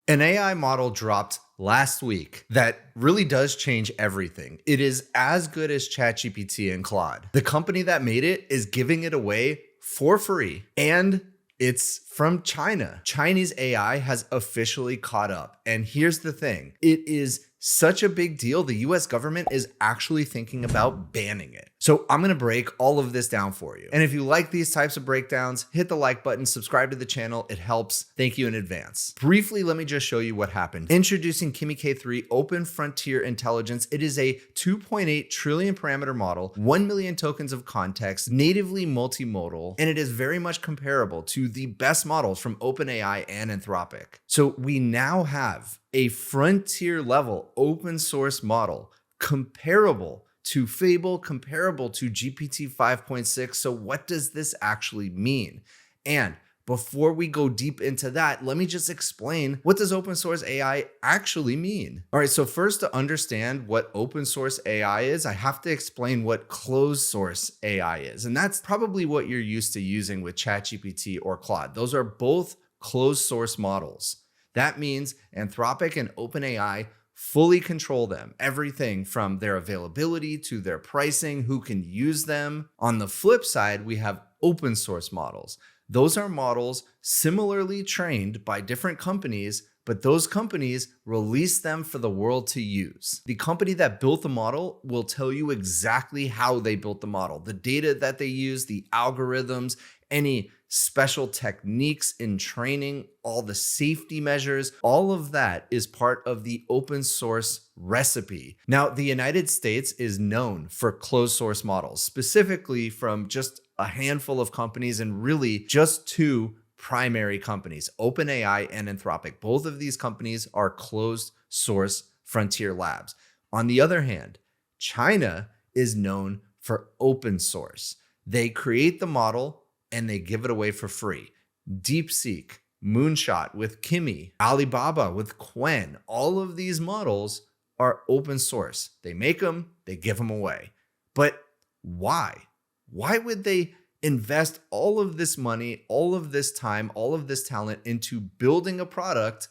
An AI model dropped last week that really does change everything. It is as good as ChatGPT and Claude. The company that made it is giving it away for free, and it's from China. Chinese AI has officially caught up. And here's the thing, it is such a big deal. The US government is actually thinking about banning it. So I'm gonna break all of this down for you. And if you like these types of breakdowns, hit the like button, subscribe to the channel. It helps. Thank you in advance. Briefly, let me just show you what happened. Introducing Kimi K3 Open Frontier Intelligence. It is a 2.8 trillion parameter model, 1 million tokens of context, natively multimodal, and it is very much comparable to the best models from OpenAI and Anthropic. So we now have a frontier level open source model comparable to Fable, comparable to GPT 5.6. So what does this actually mean? And before we go deep into that, let me just explain, what does open source AI actually mean? All right, so first, to understand what open source AI is, I have to explain what closed source AI is. And that's probably what you're used to using with ChatGPT or Claude. Those are both closed source models. That means Anthropic and OpenAI fully control them. Everything from their availability to their pricing, who can use them. On the flip side, we have open source models. Those are models similarly trained by different companies, but those companies release them for the world to use. The company that built the model will tell you exactly how they built the model, the data that they use, the algorithms, any special techniques in training, all the safety measures, all of that is part of the open source recipe. Now, the United States is known for closed source models, specifically from just a handful of companies and really just two primary companies, OpenAI and Anthropic. Both of these companies are closed source frontier labs. On the other hand, China is known for open source. They create the model and they give it away for free. DeepSeek, Moonshot with Kimi, Alibaba with Qwen, all of these models are open source. They make them, they give them away. But why? Why would they invest all of this money, all of this time, all of this talent into building a product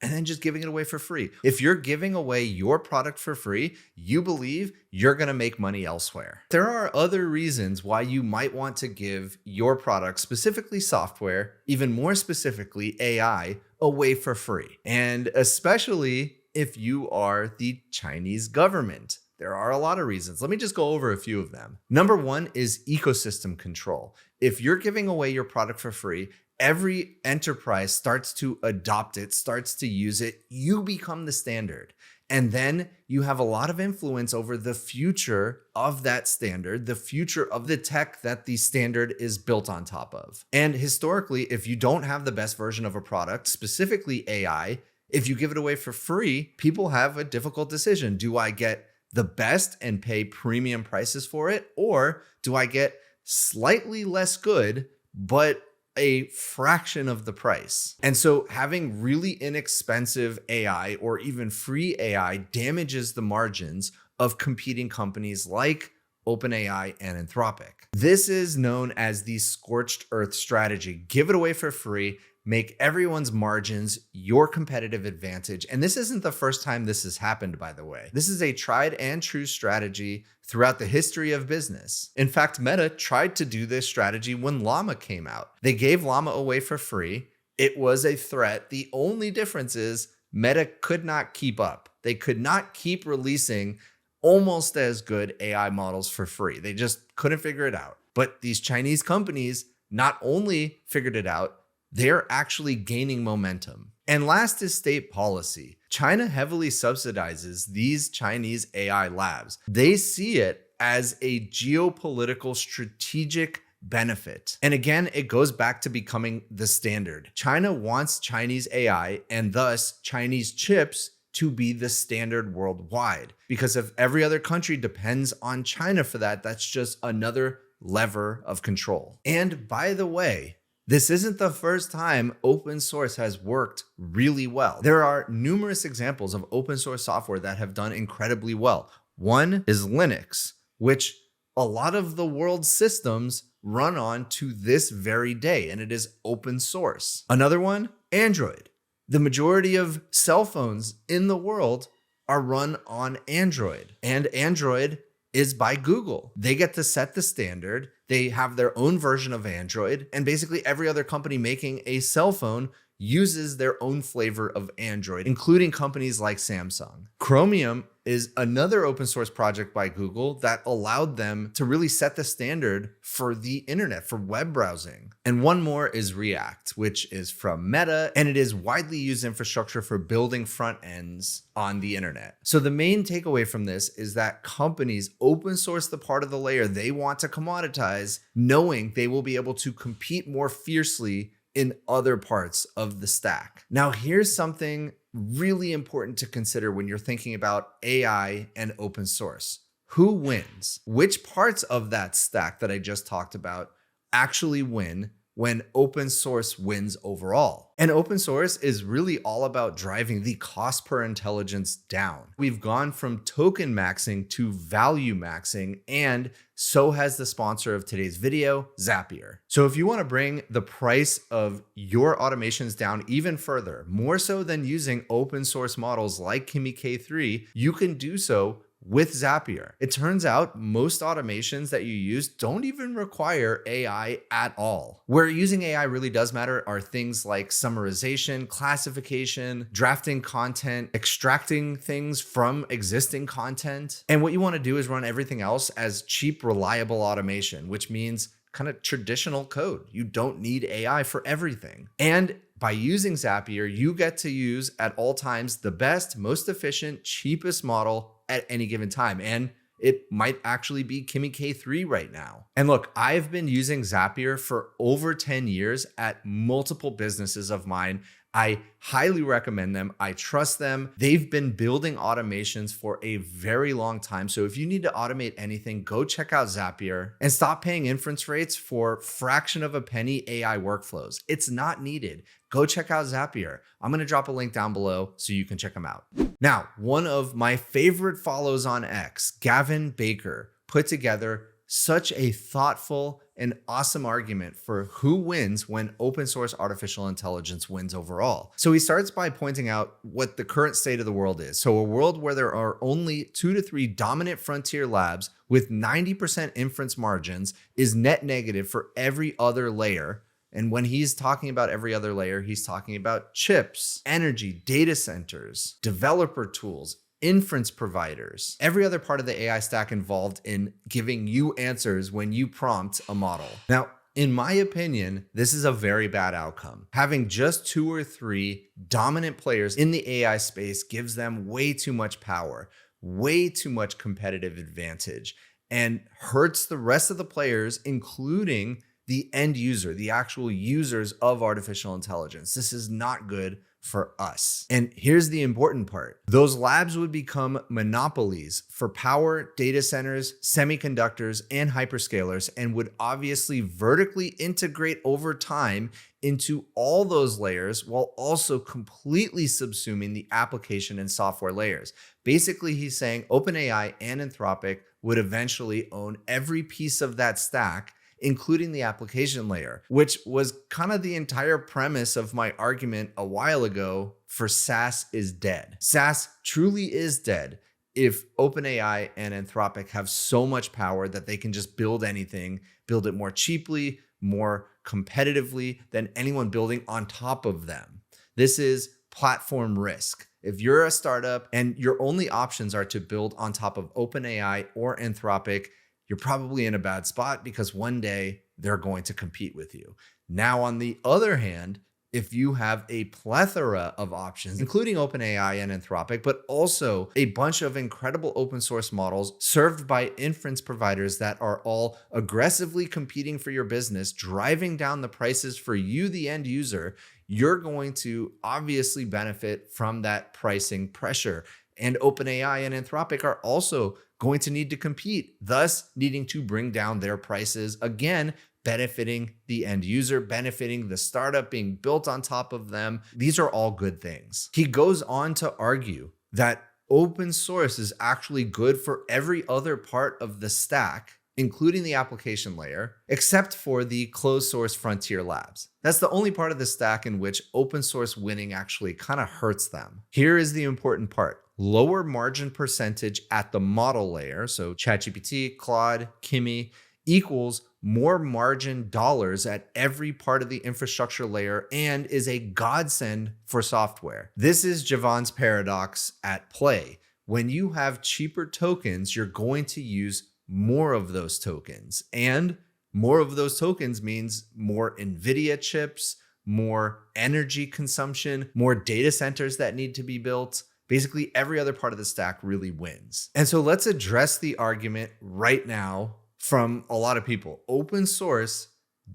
and then just giving it away for free? If you're giving away your product for free, you believe you're going to make money elsewhere. There are other reasons why you might want to give your product, specifically software, even more specifically AI, away for free. And especially if you are the Chinese government. There are a lot of reasons. Let me just go over a few of them. Number one is ecosystem control. If you're giving away your product for free, every enterprise starts to adopt it, starts to use it, you become the standard. And then you have a lot of influence over the future of that standard, the future of the tech that the standard is built on top of. And historically, if you don't have the best version of a product, specifically AI, if you give it away for free, people have a difficult decision. Do I get the best and pay premium prices for it? Or do I get slightly less good, but a fraction of the price? And so having really inexpensive AI or even free AI damages the margins of competing companies like OpenAI and Anthropic. This is known as the scorched earth strategy. Give it away for free, make everyone's margins your competitive advantage. And this isn't the first time this has happened, by the way. This is a tried and true strategy throughout the history of business. In fact, Meta tried to do this strategy when Llama came out. They gave Llama away for free. It was a threat. The only difference is Meta could not keep up. They could not keep releasing almost as good AI models for free. They just couldn't figure it out. But these Chinese companies not only figured it out, they're actually gaining momentum. And last is state policy. China heavily subsidizes these Chinese AI labs. They see it as a geopolitical strategic benefit. And again, it goes back to becoming the standard. China wants Chinese AI and thus Chinese chips to be the standard worldwide. Because if every other country depends on China for that, that's just another lever of control. And by the way, this isn't the first time open source has worked really well. There are numerous examples of open source software that have done incredibly well. One is Linux, which a lot of the world's systems run on to this very day, and it is open source. Another one, Android. The majority of cell phones in the world are run on Android, and Android is by Google. They get to set the standard. They have their own version of Android, and basically every other company making a cell phone uses their own flavor of Android, including companies like Samsung. Chromium is another open source project by Google that allowed them to really set the standard for the internet, for web browsing. And one more is React, which is from Meta, and it is widely used infrastructure for building front ends on the internet. So the main takeaway from this is that companies open source the part of the layer they want to commoditize, knowing they will be able to compete more fiercely in other parts of the stack. Now, here's something really important to consider when you're thinking about AI and open source. Who wins? Which parts of that stack that I just talked about actually win when open source wins overall? And open source is really all about driving the cost per intelligence down. We've gone from token maxing to value maxing, and so has the sponsor of today's video, Zapier. So if you want to bring the price of your automations down even further, more so than using open source models like Kimi K3, you can do so with Zapier. It turns out most automations that you use don't even require AI at all. Where using AI really does matter are things like summarization, classification, drafting content, extracting things from existing content. And what you want to do is run everything else as cheap, reliable automation, which means kind of traditional code. You don't need AI for everything. And by using Zapier, you get to use at all times the best, most efficient, cheapest model at any given time. And it might actually be Kimi K3 right now. And look, I've been using Zapier for over 10 years at multiple businesses of mine. I highly recommend them. I trust them. They've been building automations for a very long time. So if you need to automate anything, go check out Zapier and stop paying inference rates for fraction of a penny AI workflows. It's not needed. Go check out Zapier. I'm going to drop a link down below so you can check them out. Now, one of my favorite follows on X, Gavin Baker, put together such a thoughtful and awesome argument for who wins when open source artificial intelligence wins overall. So he starts by pointing out what the current state of the world is. So a world where there are only 2 to 3 dominant frontier labs with 90% inference margins is net negative for every other layer. And when he's talking about every other layer, he's talking about chips, energy, data centers, developer tools, inference providers, every other part of the AI stack involved in giving you answers when you prompt a model. Now, in my opinion, this is a very bad outcome. Having just 2 or 3 dominant players in the AI space gives them way too much power, way too much competitive advantage, and hurts the rest of the players, including the end user, the actual users of artificial intelligence. This is not good for us. And here's the important part. Those labs would become monopolies for power, data centers, semiconductors, and hyperscalers, and would obviously vertically integrate over time into all those layers while also completely subsuming the application and software layers. Basically, he's saying OpenAI and Anthropic would eventually own every piece of that stack, including the application layer, which was kind of the entire premise of my argument a while ago for SaaS is dead. SaaS truly is dead if OpenAI and Anthropic have so much power that they can just build anything, build it more cheaply, more competitively than anyone building on top of them. This is platform risk. If you're a startup and your only options are to build on top of OpenAI or Anthropic, you're probably in a bad spot because one day they're going to compete with you. Now, on the other hand, if you have a plethora of options, including OpenAI and Anthropic, but also a bunch of incredible open source models served by inference providers that are all aggressively competing for your business, driving down the prices for you, the end user, you're going to obviously benefit from that pricing pressure. And OpenAI and Anthropic are also going to need to compete, thus needing to bring down their prices, again, benefiting the end user, benefiting the startup being built on top of them. These are all good things. He goes on to argue that open source is actually good for every other part of the stack including the application layer, except for the closed source Frontier Labs. That's the only part of the stack in which open source winning actually kind of hurts them. Here is the important part. Lower margin percentage at the model layer, so ChatGPT, Claude, Kimi, equals more margin dollars at every part of the infrastructure layer and is a godsend for software. This is Jevons paradox at play. When you have cheaper tokens, you're going to use more of those tokens. And more of those tokens means more NVIDIA chips, more energy consumption, more data centers that need to be built. Basically, every other part of the stack really wins. And so let's address the argument right now from a lot of people. Open source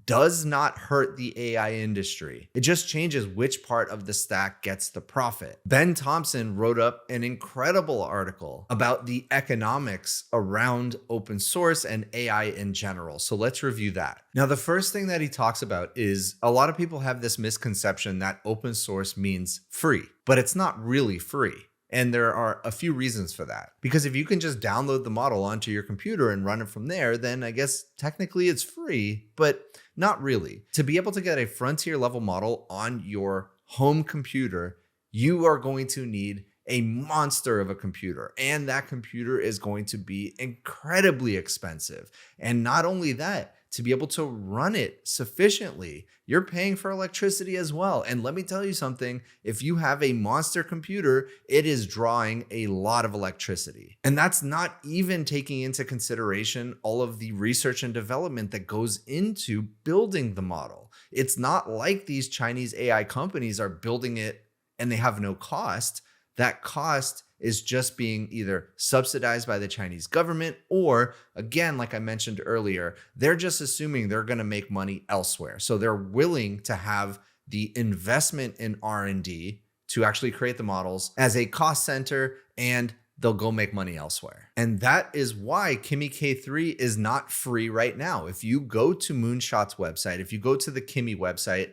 does not hurt the AI industry. It just changes which part of the stack gets the profit. Ben Thompson wrote up an incredible article about the economics around open source and AI in general. So let's review that. Now, the first thing that he talks about is a lot of people have this misconception that open source means free, but it's not really free. And there are a few reasons for that. Because if you can just download the model onto your computer and run it from there, then I guess technically it's free, but not really. To be able to get a frontier level model on your home computer, you are going to need a monster of a computer. And that computer is going to be incredibly expensive. And not only that, to be able to run it sufficiently, you're paying for electricity as well. And let me tell you something, if you have a monster computer, it is drawing a lot of electricity. And that's not even taking into consideration all of the research and development that goes into building the model. It's not like these Chinese AI companies are building it and they have no cost. That cost is just being either subsidized by the Chinese government or, again, like I mentioned earlier, they're just assuming they're going to make money elsewhere. So they're willing to have the investment in R&D to actually create the models as a cost center, and they'll go make money elsewhere. And that is why Kimi K3 is not free right now. If you go to Moonshot's website, if you go to the Kimi website,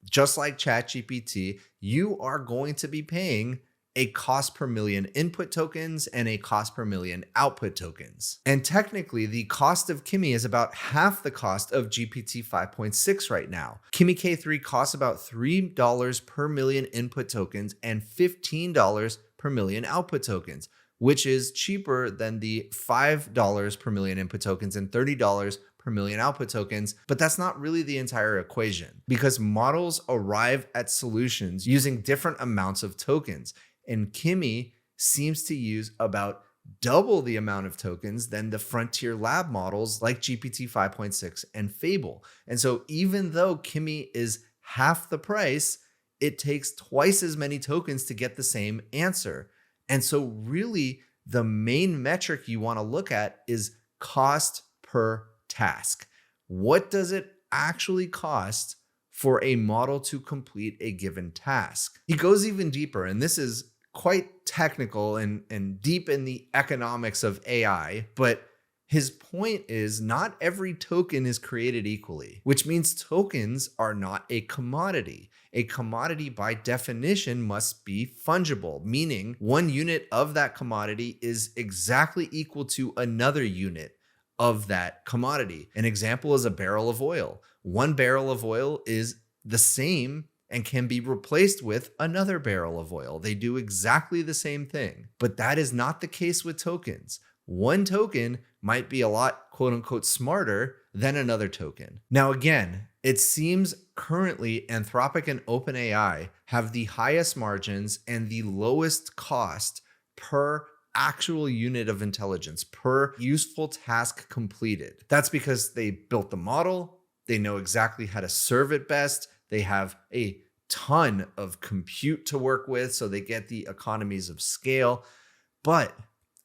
just like ChatGPT, you are going to be paying a cost per million input tokens and a cost per million output tokens. And technically, the cost of Kimi is about half the cost of GPT 5.6 right now. Kimi K3 costs about $3 per million input tokens and $15 per million output tokens, which is cheaper than the $5 per million input tokens and $30 per million output tokens. But that's not really the entire equation, because models arrive at solutions using different amounts of tokens. And Kimi seems to use about double the amount of tokens than the frontier lab models like GPT 5.6 and Fable. And so even though Kimi is half the price, it takes twice as many tokens to get the same answer. And so really the main metric you want to look at is cost per task. What does it actually cost for a model to complete a given task? He goes even deeper, and this is quite technical and deep in the economics of AI, but his point is not every token is created equally, which means tokens are not a commodity. A commodity by definition must be fungible, meaning one unit of that commodity is exactly equal to another unit of that commodity. An example is a barrel of oil. One barrel of oil is the same and can be replaced with another barrel of oil. They do exactly the same thing, but that is not the case with tokens. One token might be a lot, quote unquote, smarter than another token. Now, again, it seems currently Anthropic and OpenAI have the highest margins and the lowest cost per actual unit of intelligence, per useful task completed. That's because they built the model, they know exactly how to serve it best, they have a ton of compute to work with, so they get the economies of scale. But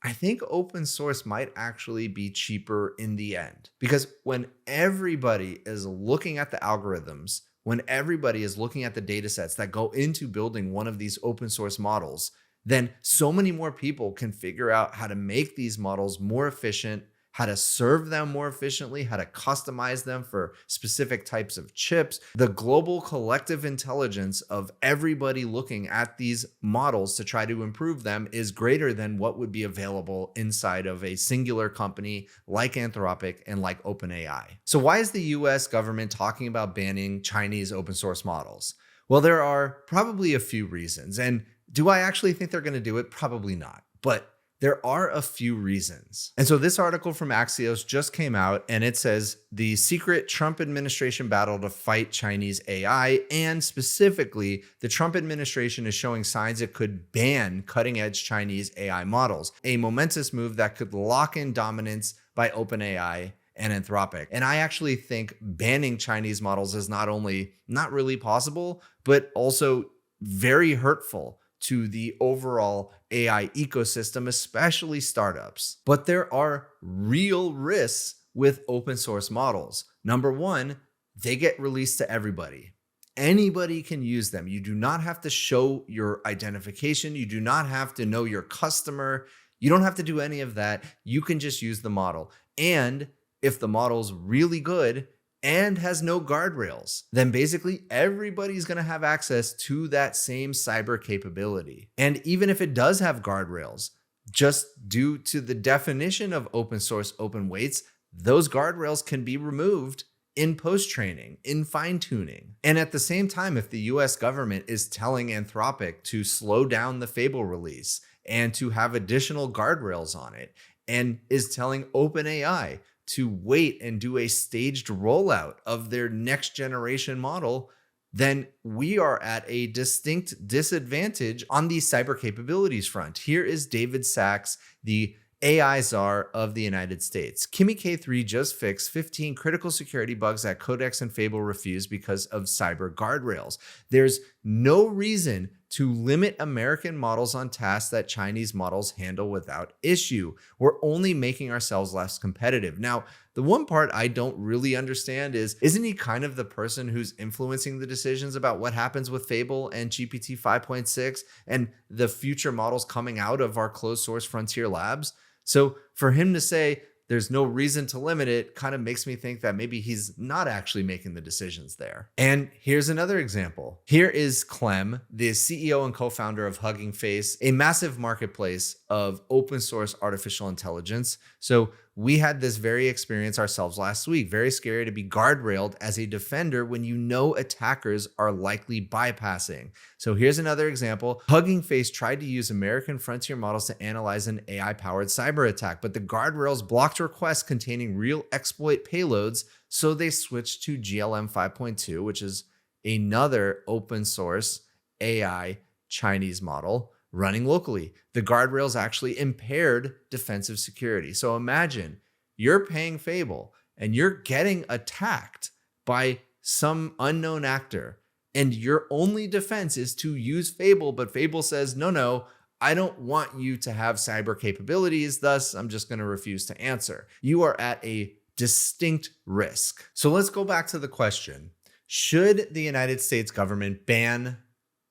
I think open source might actually be cheaper in the end, because when everybody is looking at the algorithms, when everybody is looking at the data sets that go into building one of these open source models, then so many more people can figure out how to make these models more efficient, how to serve them more efficiently, how to customize them for specific types of chips. The global collective intelligence of everybody looking at these models to try to improve them is greater than what would be available inside of a singular company like Anthropic and like OpenAI. So why is the US government talking about banning Chinese open source models? Well, there are probably a few reasons. And do I actually think they're going to do it? Probably not. But there are a few reasons. And so this article from Axios just came out and it says the secret Trump administration battle to fight Chinese AI, and specifically the Trump administration is showing signs it could ban cutting edge Chinese AI models, a momentous move that could lock in dominance by OpenAI and Anthropic. And I actually think banning Chinese models is not only not really possible, but also very hurtful to the overall AI ecosystem, especially startups. But there are real risks with open source models. Number one, they get released to everybody. Anybody can use them. You do not have to show your identification. You do not have to know your customer. You don't have to do any of that. You can just use the model. And if the model's really good and has no guardrails, then basically everybody's going to have access to that same cyber capability. And even if it does have guardrails, just due to the definition of open source open weights, those guardrails can be removed in post-training, in fine-tuning. And at the same time, if the US government is telling Anthropic to slow down the Fable release and to have additional guardrails on it, and is telling OpenAI to wait and do a staged rollout of their next generation model, then we are at a distinct disadvantage on the cyber capabilities front. Here is David Sachs, the AI czar of the United States. Kimi K3 just fixed 15 critical security bugs that Codex and Fable refused because of cyber guardrails. There's no reason to limit American models on tasks that Chinese models handle without issue. We're only making ourselves less competitive. Now, the one part I don't really understand is, isn't he kind of the person who's influencing the decisions about what happens with Fable and GPT 5.6 and the future models coming out of our closed source frontier labs? So for him to say there's no reason to limit it kind of makes me think that maybe he's not actually making the decisions there. And here's another example. Here is Clem, the CEO and co-founder of Hugging Face, a massive marketplace of open source artificial intelligence. So we had this very experience ourselves last week. Very scary to be guardrailed as a defender when you know attackers are likely bypassing. So here's another example. Hugging Face tried to use American frontier models to analyze an AI-powered cyber attack, but the guardrails blocked requests containing real exploit payloads, so they switched to GLM 5.2, which is another open source AI Chinese model running locally. The guardrails actually impaired defensive security. So imagine you're paying Fable and you're getting attacked by some unknown actor, and your only defense is to use Fable, but Fable says, no, I don't want you to have cyber capabilities, thus I'm just going to refuse to answer. You are at a distinct risk. So let's go back to the question. Should the United States government ban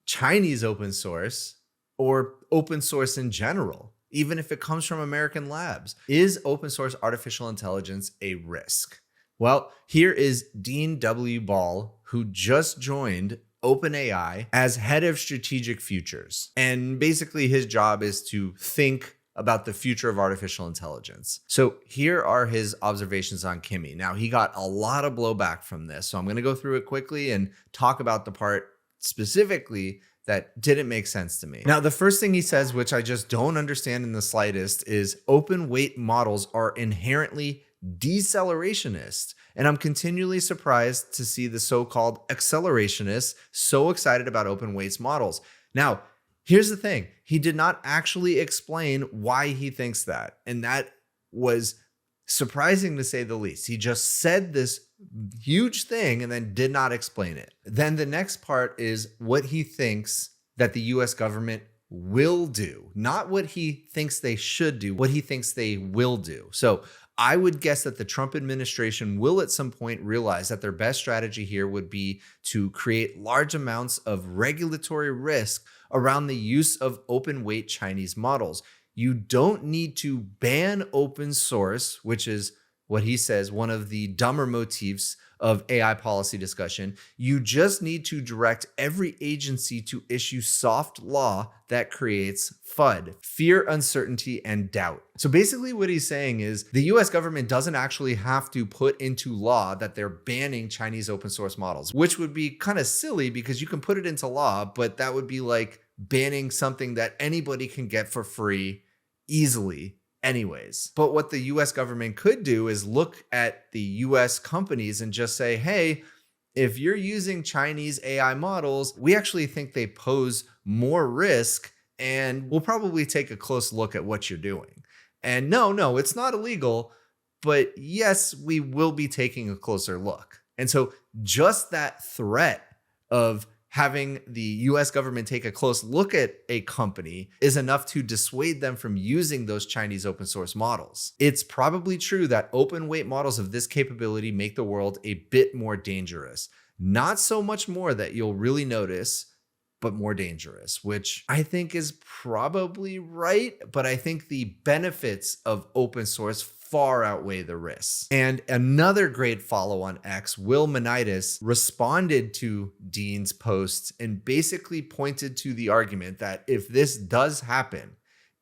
Chinese open source or open source in general, even if it comes from American labs? Is open source artificial intelligence a risk? Well, here is Dean W. Ball, who just joined OpenAI as head of strategic futures. And basically his job is to think about the future of artificial intelligence. So here are his observations on Kimi. Now, he got a lot of blowback from this, so I'm going to go through it quickly and talk about the part specifically that didn't make sense to me. Now, the first thing he says, which I just don't understand in the slightest, is open weight models are inherently decelerationist. And I'm continually surprised to see the so-called accelerationists so excited about open weights models. Now, here's the thing. He did not actually explain why he thinks that. And that was surprising to say the least. He just said this huge thing and then did not explain it. Then the next part is what he thinks that the US government will do, not what he thinks they should do, what he thinks they will do. So I would guess that the Trump administration will at some point realize that their best strategy here would be to create large amounts of regulatory risk around the use of open weight Chinese models. You don't need to ban open source, which is what he says, one of the dumber motifs of AI policy discussion. You just need to direct every agency to issue soft law that creates FUD, fear, uncertainty, and doubt. So basically what he's saying is the US government doesn't actually have to put into law that they're banning Chinese open source models, which would be kind of silly because you can put it into law, but that would be like banning something that anybody can get for free easily anyways. But what the US government could do is look at the US companies and just say, hey, if you're using Chinese AI models, we actually think they pose more risk and we'll probably take a close look at what you're doing. And no, it's not illegal, but yes, we will be taking a closer look. And so just that threat of having the US government take a close look at a company is enough to dissuade them from using those Chinese open source models. It's probably true that open weight models of this capability make the world a bit more dangerous. Not so much more that you'll really notice, but more dangerous, which I think is probably right. But I think the benefits of open source far outweigh the risks. And another great follow on X, Will Manitis, responded to Dean's posts and basically pointed to the argument that if this does happen,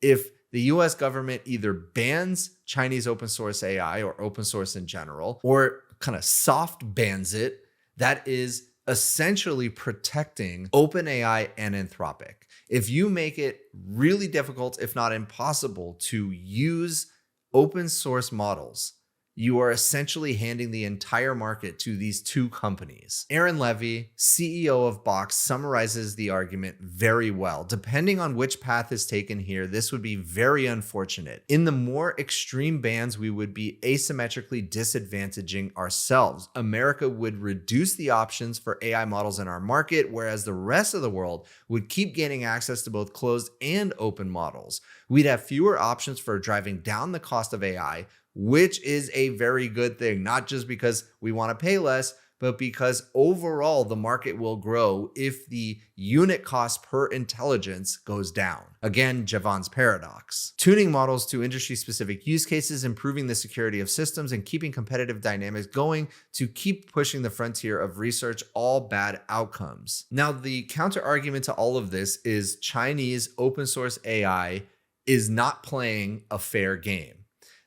if the US government either bans Chinese open source AI or open source in general, or kind of soft bans it, that is essentially protecting OpenAI and Anthropic. If you make it really difficult, if not impossible, to use open source models, you are essentially handing the entire market to these two companies. Aaron Levy, CEO of Box, summarizes the argument very well. Depending on which path is taken here, this would be very unfortunate. In the more extreme bans, we would be asymmetrically disadvantaging ourselves. America would reduce the options for AI models in our market, whereas the rest of the world would keep gaining access to both closed and open models. We'd have fewer options for driving down the cost of AI, which is a very good thing, not just because we want to pay less, but because overall the market will grow if the unit cost per intelligence goes down. Again, Jevons paradox. Tuning models to industry-specific use cases, improving the security of systems, and keeping competitive dynamics going to keep pushing the frontier of research, all bad outcomes. Now, the counter argument to all of this is Chinese open source AI is not playing a fair game.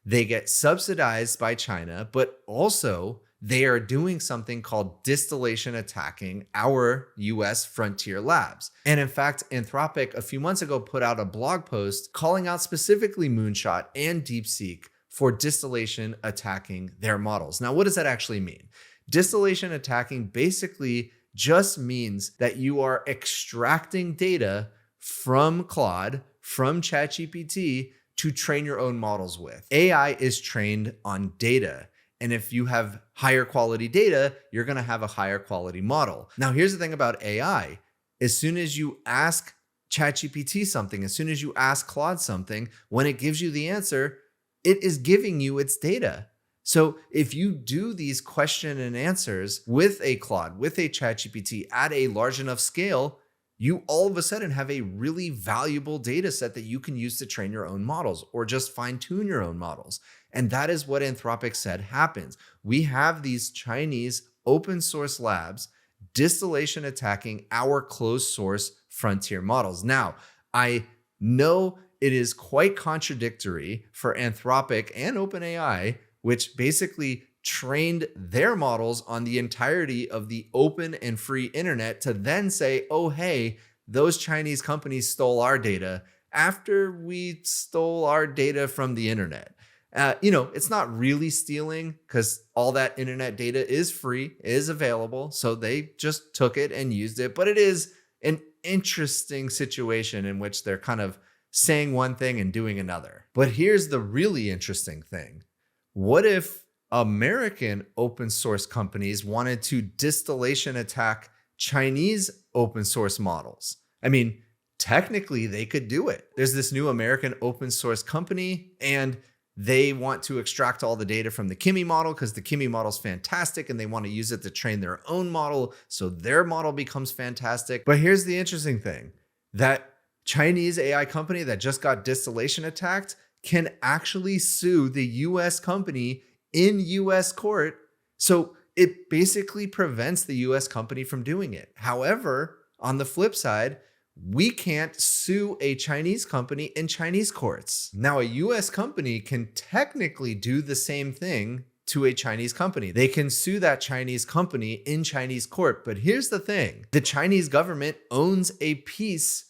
They get subsidized by China, but also they are doing something called distillation attacking our US frontier labs. And in fact, Anthropic a few months ago put out a blog post calling out specifically Moonshot and DeepSeek for distillation attacking their models. Now, what does that actually mean? Distillation attacking basically just means that you are extracting data from Claude, from ChatGPT, to train your own models with. AI is trained on data. And if you have higher quality data, you're going to have a higher quality model. Now, here's the thing about AI. As soon as you ask ChatGPT something, as soon as you ask Claude something, when it gives you the answer, it is giving you its data. So if you do these question and answers with a Claude, with a ChatGPT at a large enough scale, you all of a sudden have a really valuable data set that you can use to train your own models or just fine tune your own models. And that is what Anthropic said happens. We have these Chinese open source labs distillation attacking our closed source frontier models. Now, I know it is quite contradictory for Anthropic and OpenAI, which basically trained their models on the entirety of the open and free internet, to then say, oh, hey, those Chinese companies stole our data after we stole our data from the internet. It's not really stealing because all that internet data is free, is available. So they just took it and used it. But it is an interesting situation in which they're kind of saying one thing and doing another. But here's the really interesting thing. What if American open source companies wanted to distillation attack Chinese open source models? I mean, technically they could do it. There's this new American open source company and they want to extract all the data from the Kimi model because the Kimi model is fantastic and they want to use it to train their own model so their model becomes fantastic. But here's the interesting thing, that Chinese AI company that just got distillation attacked can actually sue the US company in US court. So it basically prevents the US company from doing it. However, on the flip side, we can't sue a Chinese company in Chinese courts. Now, a US company can technically do the same thing to a Chinese company. They can sue that Chinese company in Chinese court. But here's the thing: the Chinese government owns a piece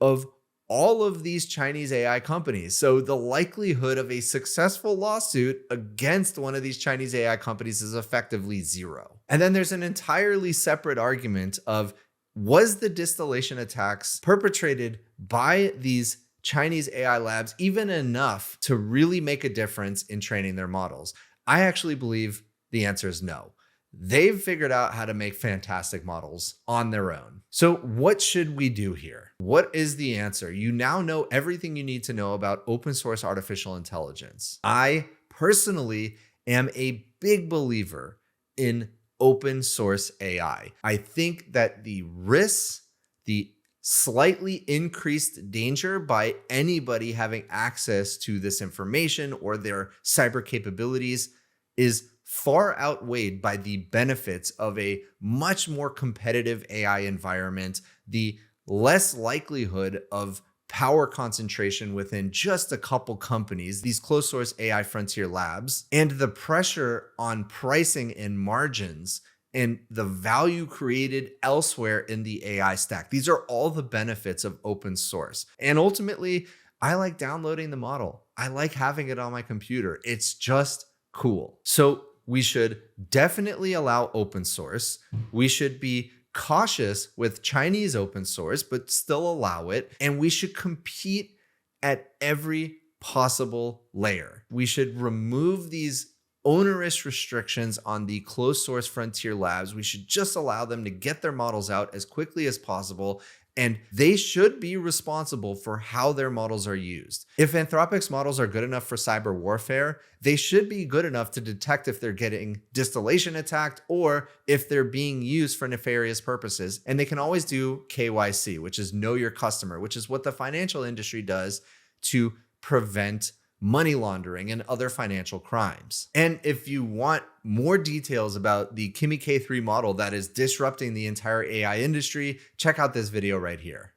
of all of these Chinese AI companies. So the likelihood of a successful lawsuit against one of these Chinese AI companies is effectively zero. And then there's an entirely separate argument of, was the distillation attacks perpetrated by these Chinese AI labs even enough to really make a difference in training their models? I actually believe the answer is no. They've figured out how to make fantastic models on their own. So what should we do here? What is the answer? You now know everything you need to know about open source artificial intelligence. I personally am a big believer in open source AI. I think that the risks, the slightly increased danger by anybody having access to this information or their cyber capabilities is far outweighed by the benefits of a much more competitive AI environment, the less likelihood of power concentration within just a couple companies, these closed source AI frontier labs, and the pressure on pricing and margins and the value created elsewhere in the AI stack. These are all the benefits of open source. And ultimately, I like downloading the model. I like having it on my computer. It's just cool. So we should definitely allow open source. We should be cautious with Chinese open source, but still allow it. And we should compete at every possible layer. We should remove these onerous restrictions on the closed source frontier labs. We should just allow them to get their models out as quickly as possible. And they should be responsible for how their models are used. If Anthropic's models are good enough for cyber warfare, they should be good enough to detect if they're getting distillation attacked or if they're being used for nefarious purposes. And they can always do KYC, which is know your customer, which is what the financial industry does to prevent money laundering and other financial crimes. And if you want more details about the Kimi K3 model that is disrupting the entire AI industry, check out this video right here.